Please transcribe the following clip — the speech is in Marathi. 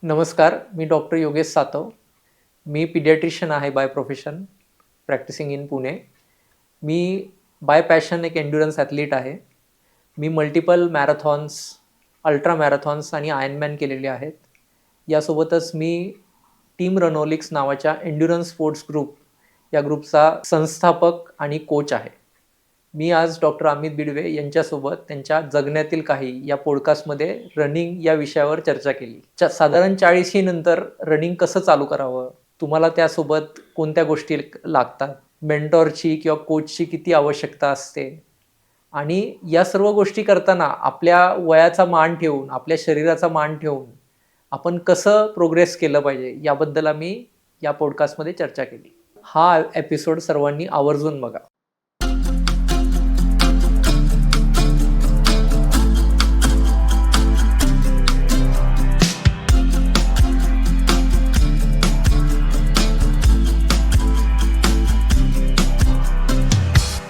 नमस्कार, मी डॉक्टर योगेश सातव. मी पीडियाट्रिशियन आहे by profession, practicing in Pune. मी बाय पॅशन एक एन्ड्युरन्स ॲथलीट आहे. मी मल्टिपल मॅरेथॉन्स, अल्ट्रा मॅरेथॉन्स आणि आयर्नमॅन केलेले आहेत. यासोबतच मी टीम रनोलिक्स नावाच्या एन्ड्युरन्स स्पोर्ट्स ग्रुप या ग्रुपचा संस्थापक आणि कोच आहे. मी आज डॉक्टर अमित बिडवे यांच्यासोबत त्यांच्या जगण्यातील काही या पॉडकास्टमध्ये रनिंग या विषयावर चर्चा केली. साधारण 40 नंतर रनिंग कसं चालू करावं, तुम्हाला त्यासोबत कोणत्या गोष्टी लागतात, मेंटॉरची किंवा कोचची किती आवश्यकता असते आणि या सर्व गोष्टी करताना आपल्या वयाचा मान ठेवून, आपल्या शरीराचा मान ठेवून आपण कसं प्रोग्रेस केलं पाहिजे याबद्दल आम्ही या पॉडकास्टमध्ये चर्चा केली. हा एपिसोड सर्वांनी आवर्जून बघा.